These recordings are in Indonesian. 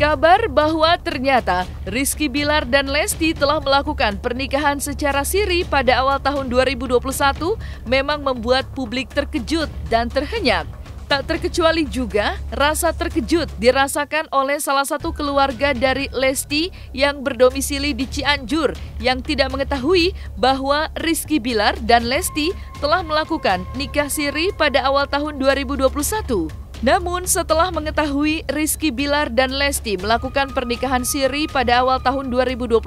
Kabar bahwa ternyata Rizky Bilar dan Lesti telah melakukan pernikahan secara siri pada awal tahun 2021 memang membuat publik terkejut dan terhenyak. Tak terkecuali juga rasa terkejut dirasakan oleh salah satu keluarga dari Lesti yang berdomisili di Cianjur yang tidak mengetahui bahwa Rizky Bilar dan Lesti telah melakukan nikah siri pada awal tahun 2021. Namun setelah mengetahui Rizky Bilar dan Lesti melakukan pernikahan siri pada awal tahun 2021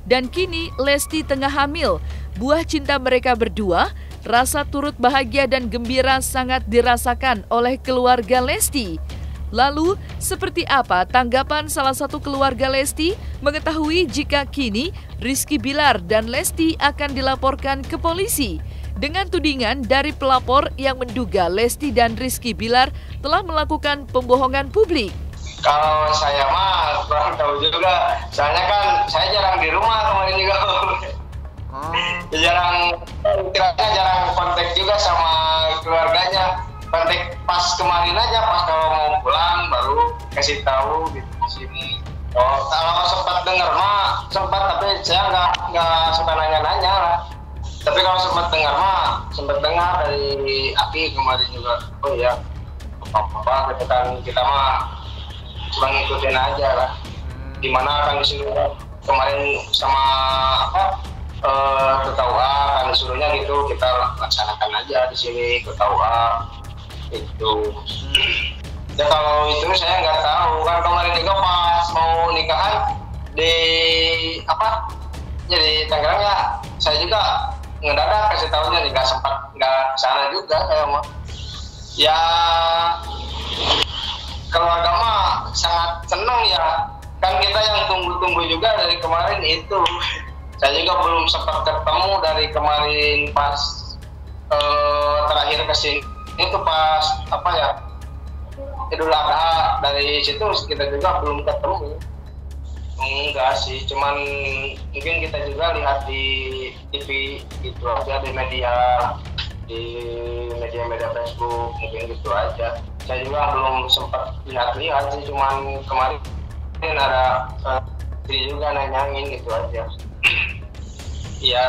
dan kini Lesti tengah hamil, buah cinta mereka berdua, rasa turut bahagia dan gembira sangat dirasakan oleh keluarga Lesti. Lalu, seperti apa tanggapan salah satu keluarga Lesti mengetahui jika kini Rizky Bilar dan Lesti akan dilaporkan ke polisi dengan tudingan dari pelapor yang menduga Lesti dan Rizky Bilar telah melakukan pembohongan publik? Kalau saya mah kurang tahu juga, soalnya kan saya jarang di rumah kemarin juga. Jarang kontak juga sama keluarganya. Kontak pas kemarin aja, pas kalau mau pulang baru kasih tahu gitu di sini. Oh, kalau sempat dengar mah sempat, tapi saya nggak suka nanya-nanya lah. Tapi kalau sempat dengar dari Aki kemarin juga. Oh iya, apa gitu kan, kita mah cuma ngikutin aja lah. Gimana kan disuruh kemarin sama KUA kan disuruhnya gitu, kita laksanakan aja di sini KUA itu. Ya kalau itu saya nggak tahu kan, kemarin juga pas mau nikahan di jadi Tangerang ya, saya juga ngedadak kasih tahunya, nggak kesana juga saya mah. Ya keluarga mah sangat senang ya, kan kita yang tunggu-tunggu juga dari kemarin itu. Saya juga belum sempat ketemu dari kemarin pas terakhir kesini itu pas Idul Adha, dari situ kita juga belum ketemu. Enggak sih, cuman mungkin kita juga lihat di TV gitu aja, di media Facebook mungkin gitu aja. Saya juga belum sempat lihat sih, cuman kemarin ada juga nanyain gitu aja. Ya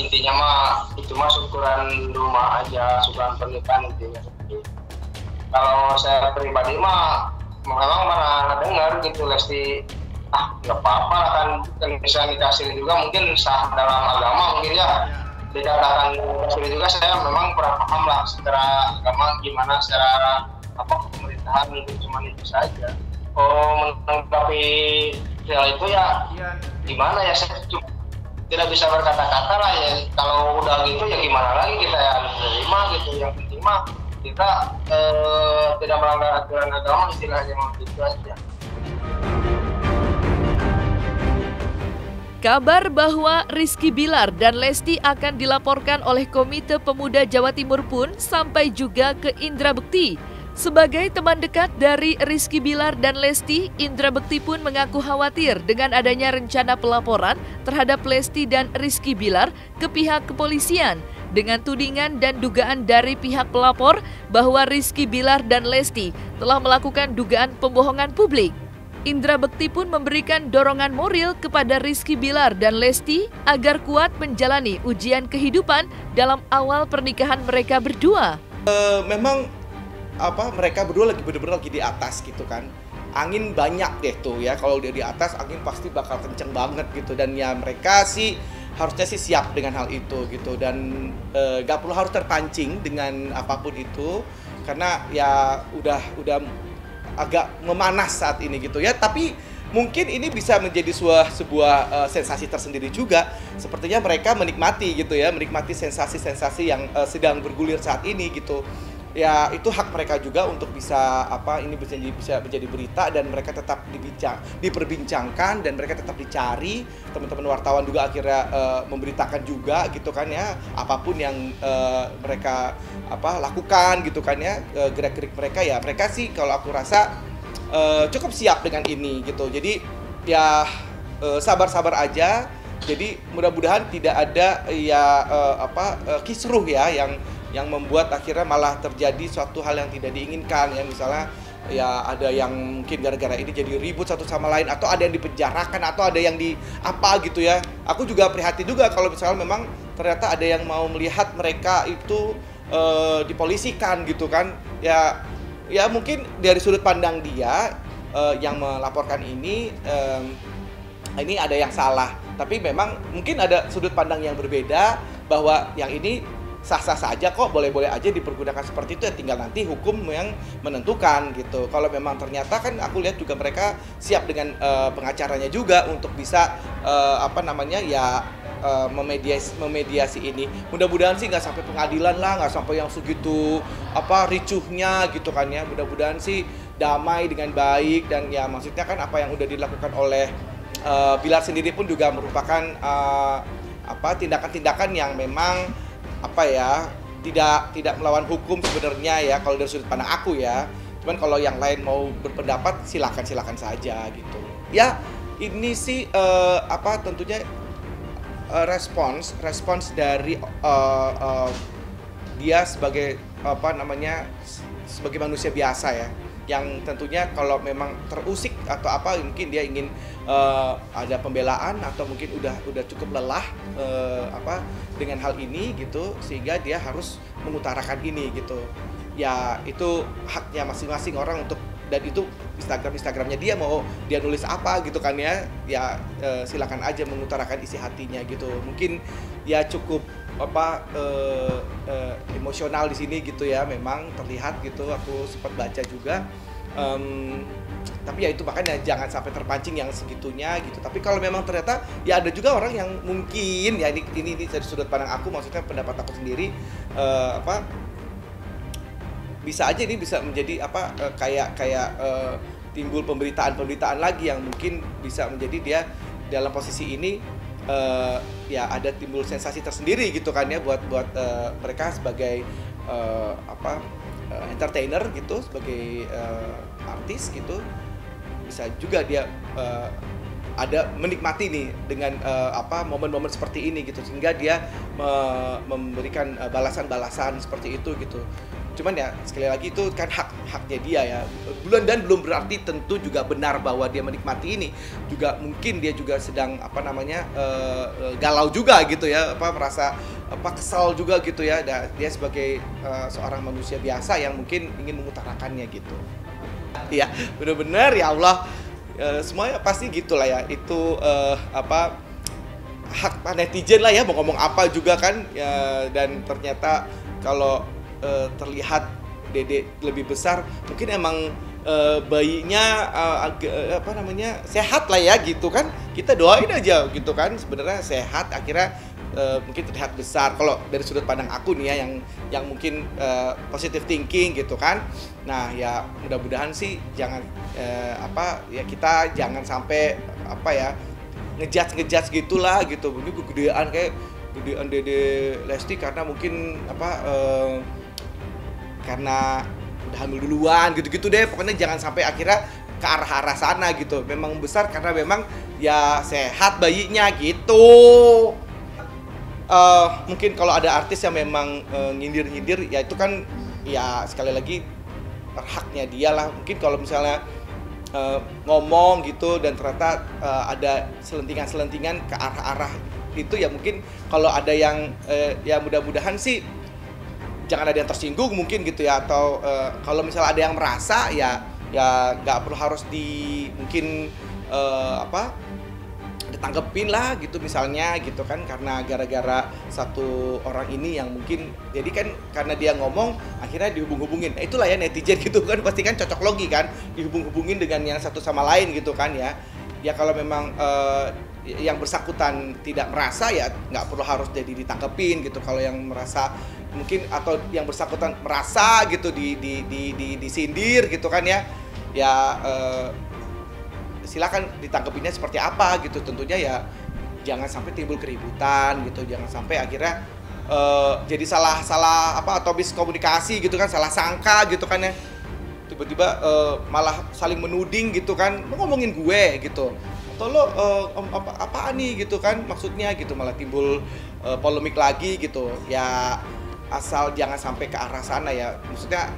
intinya mah itu mah syukuran rumah aja, syukuran pernikahan intinya. Kalau saya pribadi mah memang pernah dengar gitu Lesti, nggak apa-apa kan bisa nikah siri juga, mungkin sah dalam agama mungkin ya. Dikatakan siri juga, saya memang kurang paham lah secara agama gimana, secara pemerintahan mungkin cuma itu saja. Menanggapi hal itu ya gimana ya, saya cuma tidak bisa berkata-kata lah ya. Kalau udah gitu ya gimana lagi, kita yang menerima gitu. Yang penting mah kita tidak melanggar aturan agama, istilahnya gitu aja. Kabar bahwa Rizky Bilar dan Lesti akan dilaporkan oleh Komite Pemuda Jawa Timur pun sampai juga ke Indra Bekti. Sebagai teman dekat dari Rizky Bilar dan Lesti, Indra Bekti pun mengaku khawatir dengan adanya rencana pelaporan terhadap Lesti dan Rizky Bilar ke pihak kepolisian dengan tudingan dan dugaan dari pihak pelapor bahwa Rizky Bilar dan Lesti telah melakukan dugaan pembohongan publik. Indra Bekti pun memberikan dorongan moral kepada Rizky Bilar dan Lesti agar kuat menjalani ujian kehidupan dalam awal pernikahan mereka berdua. Memang mereka berdua benar-benar lagi di atas gitu kan. Angin banyak deh tuh ya, kalau dia di atas angin pasti bakal kenceng banget gitu. Dan ya mereka sih harusnya sih siap dengan hal itu gitu. Dan gak perlu harus terpancing dengan apapun itu, karena ya udah agak memanas saat ini gitu ya. Tapi mungkin ini bisa menjadi sebuah sensasi tersendiri juga. Sepertinya mereka menikmati gitu ya, menikmati sensasi-sensasi yang sedang bergulir saat ini gitu. Ya itu hak mereka juga untuk bisa ini bisa menjadi berita, dan mereka tetap diperbincangkan, dan mereka tetap dicari. Teman-teman wartawan juga akhirnya memberitakan juga gitu kan ya, apapun yang mereka lakukan gitu kan ya, gerak-gerik mereka ya, mereka sih kalau aku rasa cukup siap dengan ini gitu. Jadi ya sabar-sabar aja. Jadi mudah-mudahan tidak ada ya kisruh ya yang membuat akhirnya malah terjadi suatu hal yang tidak diinginkan ya, misalnya ya ada yang mungkin gara-gara ini jadi ribut satu sama lain, atau ada yang dipenjarakan, atau ada yang di apa gitu ya. Aku juga prihatin juga kalau misalnya memang ternyata ada yang mau melihat mereka itu dipolisikan gitu kan. Ya mungkin dari sudut pandang dia yang melaporkan ini ada yang salah, tapi memang mungkin ada sudut pandang yang berbeda bahwa yang ini sah-sah saja kok, boleh-boleh aja dipergunakan seperti itu, ya tinggal nanti hukum yang menentukan gitu. Kalau memang ternyata kan aku lihat juga mereka siap dengan pengacaranya juga untuk bisa memediasi ini. Mudah-mudahan sih nggak sampai pengadilan lah, nggak sampai yang segitu ricuhnya gitu kan ya. Mudah-mudahan sih damai dengan baik, dan ya maksudnya kan apa yang udah dilakukan oleh Bilar sendiri pun juga merupakan tindakan-tindakan yang memang tidak melawan hukum sebenarnya ya kalau dari sudut pandang aku ya. Cuman kalau yang lain mau berpendapat silakan saja gitu. Ya ini sih tentunya respons dari dia sebagai sebagai manusia biasa ya, yang tentunya kalau memang terusik atau mungkin dia ingin ada pembelaan, atau mungkin udah cukup lelah dengan hal ini gitu, sehingga dia harus mengutarakan ini gitu. Ya itu haknya masing-masing orang untuk, dan itu Instagramnya dia, mau dia nulis apa gitu kan ya, silakan aja mengutarakan isi hatinya gitu. Mungkin ya cukup emosional di sini gitu ya, memang terlihat gitu, aku sempat baca juga. Tapi ya itu makanya jangan sampai terpancing yang segitunya gitu. Tapi kalau memang ternyata ya ada juga orang yang mungkin ya ini dari sudut pandang aku, maksudnya pendapat aku sendiri, bisa aja ini bisa menjadi timbul pemberitaan lagi yang mungkin bisa menjadi dia dalam posisi ini ya ada timbul sensasi tersendiri gitu kan ya, buat mereka sebagai entertainer gitu, sebagai artis gitu. Bisa juga dia ada menikmati nih dengan momen-momen seperti ini gitu, sehingga dia memberikan balasan-balasan seperti itu gitu. Cuman ya sekali lagi itu kan haknya dia ya, dan belum berarti tentu juga benar bahwa dia menikmati ini. Juga mungkin dia juga sedang galau juga gitu ya, merasa kesal juga gitu ya. Dia sebagai seorang manusia biasa yang mungkin ingin mengutarakannya gitu. Ya benar-benar ya Allah, semuanya pasti gitulah ya, itu hak netizen lah ya, mau ngomong apa juga kan ya. Dan ternyata kalau terlihat Dede lebih besar, mungkin emang bayinya sehat lah ya gitu kan, kita doain aja gitu kan, sebenarnya sehat, akhirnya mungkin terlihat besar kalau dari sudut pandang aku nih ya, yang mungkin positive thinking gitu kan. Nah ya mudah-mudahan sih jangan kita jangan sampai ngejudge gitulah gitu. Ini gedean Dede Lesti karena mungkin karena udah hamil duluan gitu-gitu deh. Pokoknya jangan sampai akhirnya ke arah-arah sana gitu. Memang besar karena memang ya sehat bayinya gitu. Mungkin kalau ada artis yang memang nyindir-nyindir ya itu kan ya sekali lagi haknya dia lah. Mungkin kalau misalnya ngomong gitu dan ternyata ada selentingan-selentingan ke arah-arah itu ya, mungkin kalau ada yang ya mudah-mudahan sih jangan ada yang tersinggung mungkin gitu ya, atau kalau misalnya ada yang merasa ya nggak perlu harus ditanggepin lah gitu misalnya gitu kan, karena gara-gara satu orang ini yang mungkin jadi kan karena dia ngomong akhirnya dihubung-hubungin. Nah, itulah ya netizen gitu kan, pasti kan cocok logi kan dihubung-hubungin dengan yang satu sama lain gitu kan ya. Ya kalau memang yang bersangkutan tidak merasa ya nggak perlu harus jadi ditangkepin gitu. Kalau yang merasa mungkin, atau yang bersangkutan merasa gitu disindir gitu kan ya silakan ditangkepinnya seperti apa gitu. Tentunya ya jangan sampai timbul keributan gitu, jangan sampai akhirnya jadi salah atau miskomunikasi gitu kan, salah sangka gitu kan ya, tiba-tiba malah saling menuding gitu kan, mau ngomongin gue gitu. tolo apaan nih gitu kan maksudnya gitu, malah timbul polemik lagi gitu ya, asal jangan sampai ke arah sana ya, maksudnya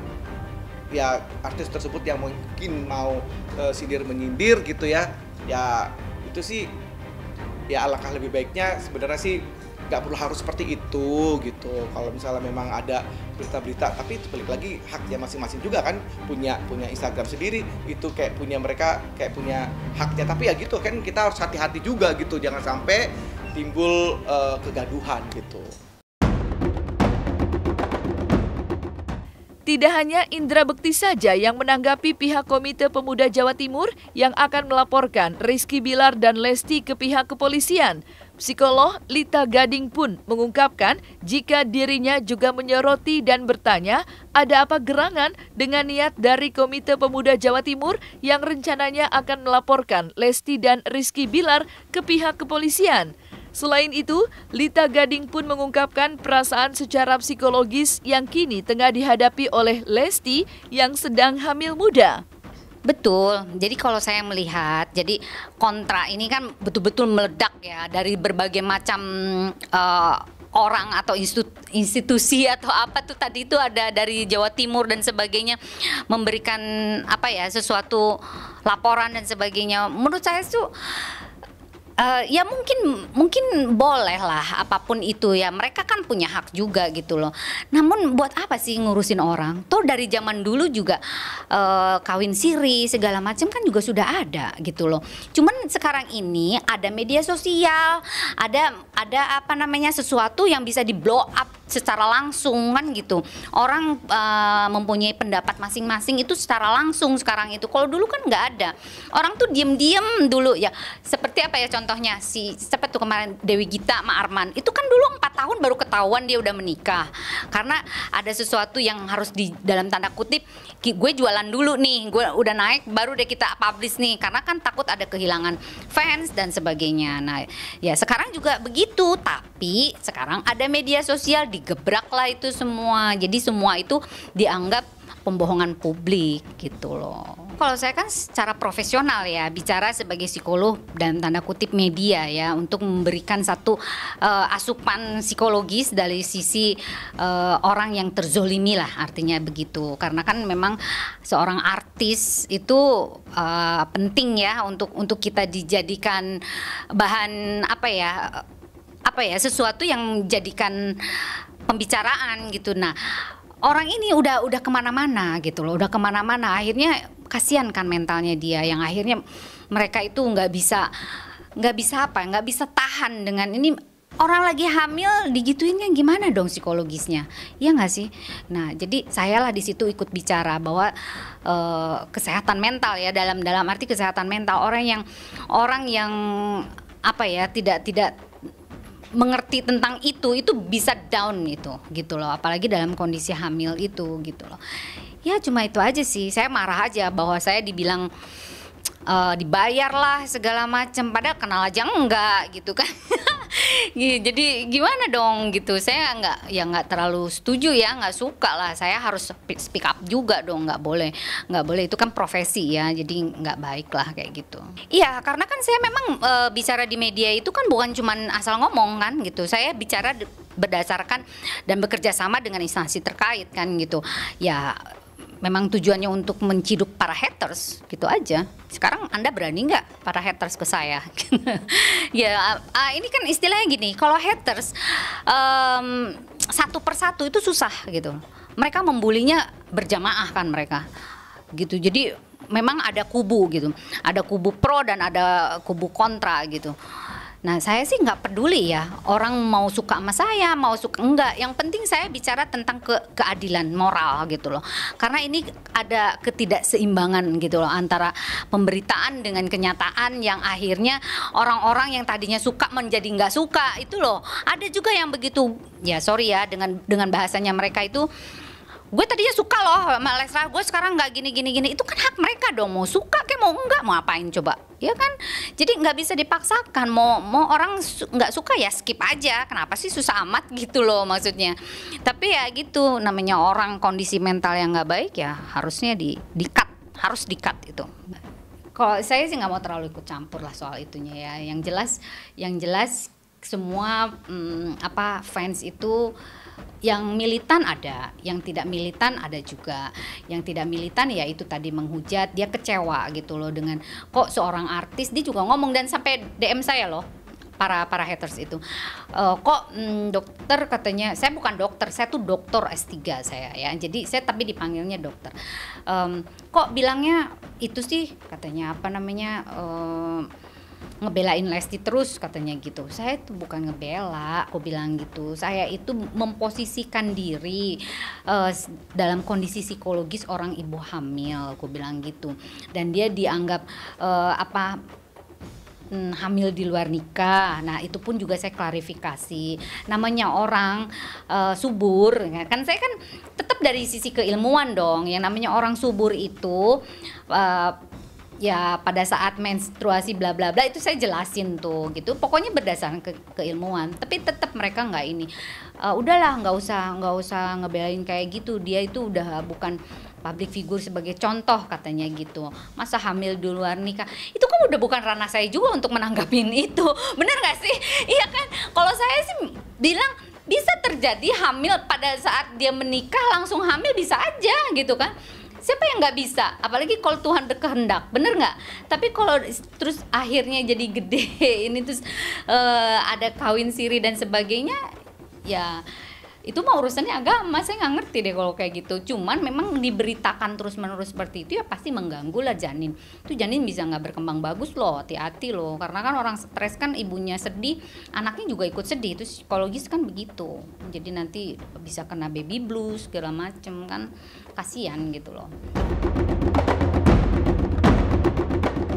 ya artis tersebut yang mungkin mau sindir menyindir gitu ya itu sih ya alangkah lebih baiknya sebenarnya sih nggak perlu harus seperti itu gitu. Kalau misalnya memang ada berita-berita, tapi itu balik lagi haknya masing-masing juga kan, punya Instagram sendiri, itu kayak punya mereka, kayak punya haknya. Tapi ya gitu kan, kita harus hati-hati juga gitu, jangan sampai timbul kegaduhan gitu. Tidak hanya Indra Bekti saja yang menanggapi pihak Komite Pemuda Jawa Timur yang akan melaporkan Rizky Bilar dan Lesti ke pihak kepolisian. Psikolog Lita Gading pun mengungkapkan jika dirinya juga menyoroti dan bertanya ada apa gerangan dengan niat dari Komite Pemuda Jawa Timur yang rencananya akan melaporkan Lesti dan Rizky Bilar ke pihak kepolisian. Selain itu, Lita Gading pun mengungkapkan perasaan secara psikologis yang kini tengah dihadapi oleh Lesti yang sedang hamil muda. Betul, jadi kalau saya melihat, jadi kontra ini kan betul-betul meledak ya dari berbagai macam orang atau institusi atau apa tuh tadi itu ada dari Jawa Timur dan sebagainya memberikan apa ya sesuatu laporan dan sebagainya. Menurut saya tuh ya mungkin boleh lah apapun itu ya, mereka kan punya hak juga gitu loh. Namun buat apa sih ngurusin orang? Toh dari zaman dulu juga kawin siri segala macam kan juga sudah ada gitu loh. Cuman sekarang ini ada media sosial, ada apa namanya sesuatu yang bisa di blow up secara langsung kan gitu. Orang mempunyai pendapat masing-masing itu secara langsung sekarang itu. Kalau dulu kan nggak ada. Orang tuh diem-diem dulu ya. Seperti apa ya contohnya siapa tuh kemarin Dewi Gita sama Arman. Itu kan dulu 4 tahun baru ketahuan dia udah menikah. Karena ada sesuatu yang harus di dalam tanda kutip gue jualan dulu nih. Gue udah naik baru deh kita publish nih. Karena kan takut ada kehilangan fans dan sebagainya. Nah, ya sekarang juga begitu. Tapi sekarang ada media sosial digebraklah itu semua. Jadi semua itu dianggap pembohongan publik gitu loh. Kalau saya kan secara profesional ya bicara sebagai psikolog dan tanda kutip media ya untuk memberikan satu asupan psikologis dari sisi orang yang terzolimi lah artinya begitu. Karena kan memang seorang artis itu penting ya untuk kita dijadikan bahan apa ya sesuatu yang menjadikan pembicaraan gitu. Nah orang ini udah kemana-mana gitu loh, udah kemana-mana. Akhirnya kasihan kan mentalnya dia, yang akhirnya mereka itu nggak bisa tahan dengan ini. Orang lagi hamil digituinnya gimana dong psikologisnya, ya nggak sih? Nah jadi saya lah di situ ikut bicara bahwa kesehatan mental ya dalam arti kesehatan mental orang yang apa ya tidak mengerti tentang itu bisa down itu gitu loh, apalagi dalam kondisi hamil itu gitu loh. Ya cuma itu aja sih, saya marah aja bahwa saya dibilang dibayar lah segala macam padahal kenal aja enggak gitu kan. Jadi gimana dong gitu, saya nggak terlalu setuju ya, nggak suka lah, saya harus speak up juga dong, nggak boleh itu kan profesi ya, jadi nggak baik lah kayak gitu. Iya karena kan saya memang bicara di media itu kan bukan cuman asal ngomong kan gitu, saya bicara berdasarkan dan bekerja sama dengan instansi terkait kan gitu ya. Memang tujuannya untuk menciduk para haters gitu aja. Sekarang Anda berani nggak para haters ke saya? Ya ini kan istilahnya gini, kalau haters satu persatu itu susah gitu. Mereka membulinya berjamaah kan mereka gitu. Jadi memang ada kubu gitu, ada kubu pro dan ada kubu kontra gitu. Nah saya sih nggak peduli ya orang mau suka sama saya mau suka enggak, yang penting saya bicara tentang keadilan moral gitu loh, karena ini ada ketidakseimbangan gitu loh antara pemberitaan dengan kenyataan yang akhirnya orang-orang yang tadinya suka menjadi nggak suka itu loh. Ada juga yang begitu ya, sorry ya dengan bahasanya mereka itu, gue tadinya suka loh sama Leslar, gue sekarang nggak gini. Itu kan hak mereka dong, mau suka kayak mau enggak, mau apain coba, ya kan? Jadi nggak bisa dipaksakan, mau orang nggak suka ya skip aja, kenapa sih susah amat gitu loh maksudnya. Tapi ya gitu, namanya orang kondisi mental yang nggak baik ya harusnya harus di-cut itu. Kalau saya sih nggak mau terlalu ikut campur lah soal itunya ya. Yang jelas semua fans itu yang militan ada, yang tidak militan ada juga. Yang tidak militan ya itu tadi menghujat, dia kecewa gitu loh dengan kok seorang artis, dia juga ngomong dan sampai DM saya loh. Para haters itu dokter katanya, saya bukan dokter, saya tuh doktor S3 saya ya, jadi saya tapi dipanggilnya dokter, kok bilangnya itu sih katanya ngebelain Lesti terus katanya gitu. Saya itu bukan ngebela, aku bilang gitu, saya itu memposisikan diri dalam kondisi psikologis orang ibu hamil, aku bilang gitu, dan dia dianggap hamil di luar nikah. Nah itu pun juga saya klarifikasi, namanya orang subur kan, saya kan tetap dari sisi keilmuan dong. Yang namanya orang subur itu ya pada saat menstruasi bla bla bla itu saya jelasin tuh gitu, pokoknya berdasarkan keilmuan. Tapi tetap mereka nggak ini, udahlah nggak usah ngebelain kayak gitu, dia itu udah bukan public figure sebagai contoh katanya gitu, masa hamil di luar nikah. Itu kan udah bukan ranah saya juga untuk menanggapin itu, bener nggak sih? Iya kan, kalau saya sih bilang bisa terjadi hamil pada saat dia menikah langsung hamil, bisa aja gitu kan. Siapa yang nggak bisa? Apalagi kalau Tuhan berkehendak, bener nggak? Tapi kalau terus akhirnya jadi gede ini terus ada kawin siri dan sebagainya, ya itu mah urusannya agama. Saya nggak ngerti deh kalau kayak gitu. Cuman memang diberitakan terus-menerus seperti itu ya pasti mengganggu lah janin. Itu janin bisa nggak berkembang bagus loh, hati-hati loh. Karena kan orang stres kan, ibunya sedih, anaknya juga ikut sedih. Itu psikologis kan begitu. Jadi nanti bisa kena baby blues segala macem kan, kasihan gitu loh.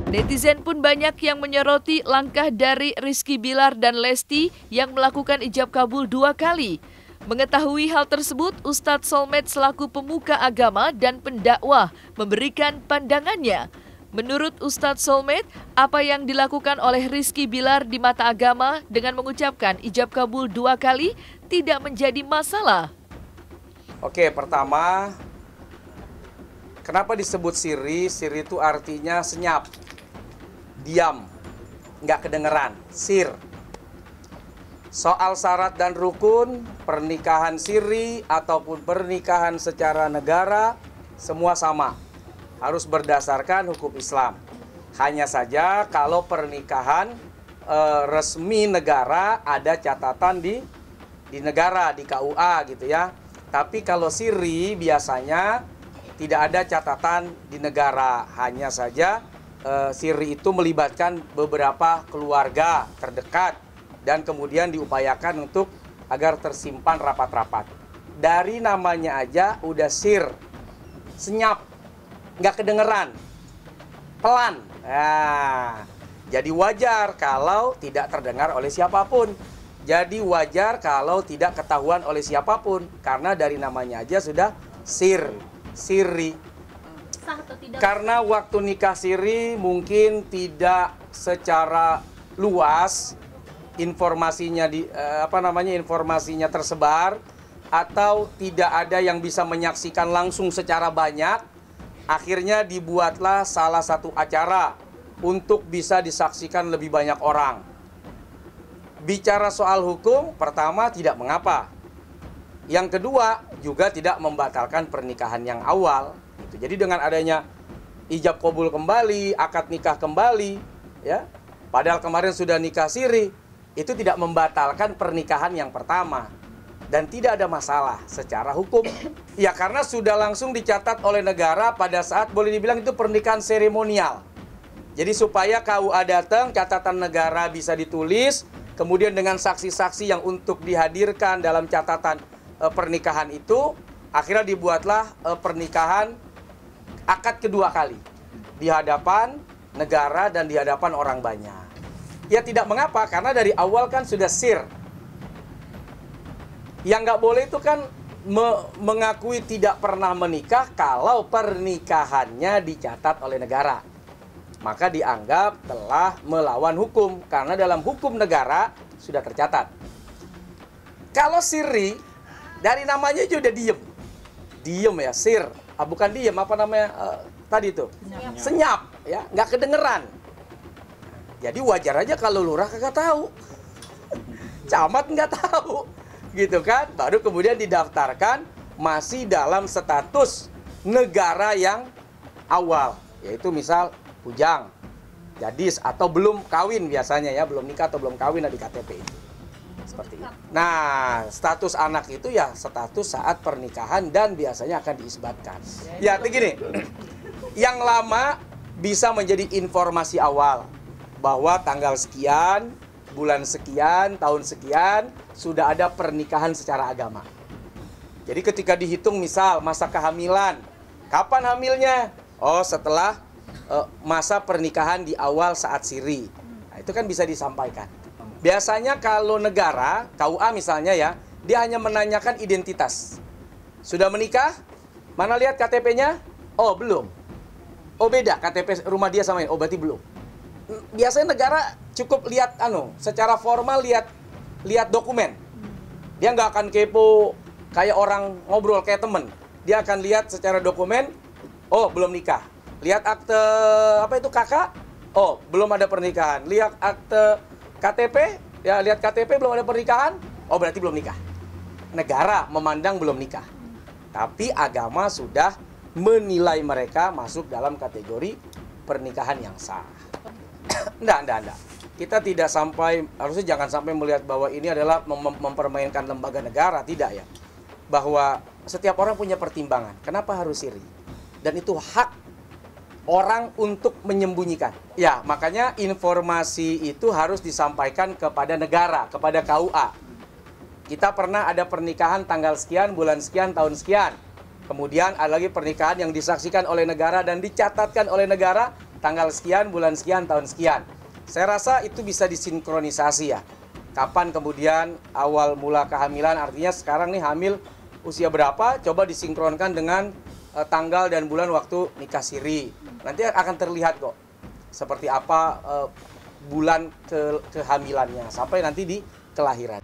Netizen pun banyak yang menyoroti langkah dari Rizky Bilar dan Lesti yang melakukan ijab kabul 2 kali. Mengetahui hal tersebut, Ustadz Solmed selaku pemuka agama dan pendakwah memberikan pandangannya. Menurut Ustadz Solmed, apa yang dilakukan oleh Rizky Bilar di mata agama dengan mengucapkan ijab kabul 2 kali tidak menjadi masalah. Oke, pertama, kenapa disebut siri? Siri itu artinya senyap, diam, nggak kedengeran, sir. Soal syarat dan rukun, pernikahan siri ataupun pernikahan secara negara, semua sama. Harus berdasarkan hukum Islam. Hanya saja kalau pernikahan resmi negara ada catatan di negara, di KUA gitu ya. Tapi kalau siri biasanya tidak ada catatan di negara. Hanya saja siri itu melibatkan beberapa keluarga terdekat dan kemudian diupayakan untuk agar tersimpan rapat-rapat. Dari namanya aja udah sir, senyap, nggak kedengeran, pelan. Nah, jadi wajar kalau tidak terdengar oleh siapapun. Jadi wajar kalau tidak ketahuan oleh siapapun, karena dari namanya aja sudah siri. Karena waktu nikah siri mungkin tidak secara luas informasinya informasinya tersebar, atau tidak ada yang bisa menyaksikan langsung secara banyak. Akhirnya dibuatlah salah satu acara untuk bisa disaksikan lebih banyak orang. Bicara soal hukum, pertama tidak mengapa. Yang kedua juga tidak membatalkan pernikahan yang awal. Jadi dengan adanya ijab kabul kembali, akad nikah kembali, ya, padahal kemarin sudah nikah siri, itu tidak membatalkan pernikahan yang pertama. Dan tidak ada masalah secara hukum. Ya karena sudah langsung dicatat oleh negara pada saat boleh dibilang itu pernikahan seremonial. Jadi supaya KUA datang, catatan negara bisa ditulis, kemudian dengan saksi-saksi yang untuk dihadirkan dalam catatan pernikahan itu, akhirnya dibuatlah pernikahan akad kedua kali. Di hadapan negara dan di hadapan orang banyak. Ya tidak mengapa, karena dari awal kan sudah sir. Yang nggak boleh itu kan mengakui tidak pernah menikah kalau pernikahannya dicatat oleh negara. Maka dianggap telah melawan hukum, karena dalam hukum negara sudah tercatat. Kalau siri, dari namanya aja udah diem ya, sir. Bukan diem, apa namanya tadi itu? Senyap. ya nggak kedengeran. Jadi wajar aja kalau lurah kagak tahu, camat nggak tahu, gitu kan? Baru kemudian didaftarkan masih dalam status negara yang awal, yaitu misal bujang, gadis atau belum kawin biasanya ya, belum nikah atau belum kawin di KTP itu. Seperti itu. Nah, status anak itu ya status saat pernikahan dan biasanya akan diisbatkan. Ya, begini. Yang lama bisa menjadi informasi awal bahwa tanggal sekian, bulan sekian, tahun sekian sudah ada pernikahan secara agama. Jadi ketika dihitung misal masa kehamilan, kapan hamilnya? Oh, setelah masa pernikahan di awal saat siri. Nah, itu kan bisa disampaikan. Biasanya kalau negara, KUA misalnya ya, dia hanya menanyakan identitas. Sudah menikah? Mana lihat KTP-nya? Oh, belum. Oh, beda KTP rumah dia sama ini. Oh, berarti belum. Biasanya negara cukup lihat secara formal lihat dokumen. Dia nggak akan kepo kayak orang ngobrol kayak temen. Dia akan lihat secara dokumen, oh, belum nikah. Lihat akte kakak, oh, belum ada pernikahan. Lihat akte KTP, ya lihat KTP belum ada pernikahan, oh berarti belum nikah. Negara memandang belum nikah. Tapi agama sudah menilai mereka masuk dalam kategori pernikahan yang sah. Enggak. Kita tidak sampai, harusnya jangan sampai melihat bahwa ini adalah mempermainkan lembaga negara, tidak ya. Bahwa setiap orang punya pertimbangan, kenapa harus siri? Dan itu hak orang untuk menyembunyikan. Ya, makanya informasi itu harus disampaikan kepada negara, kepada KUA. Kita pernah ada pernikahan tanggal sekian, bulan sekian, tahun sekian. Kemudian ada lagi pernikahan yang disaksikan oleh negara dan dicatatkan oleh negara tanggal sekian, bulan sekian, tahun sekian. Saya rasa itu bisa disinkronisasi ya. Kapan kemudian awal mula kehamilan, artinya sekarang nih hamil usia berapa, coba disinkronkan dengan tanggal dan bulan waktu nikah siri. Nanti akan terlihat kok seperti apa bulan kehamilannya sampai nanti di kelahiran.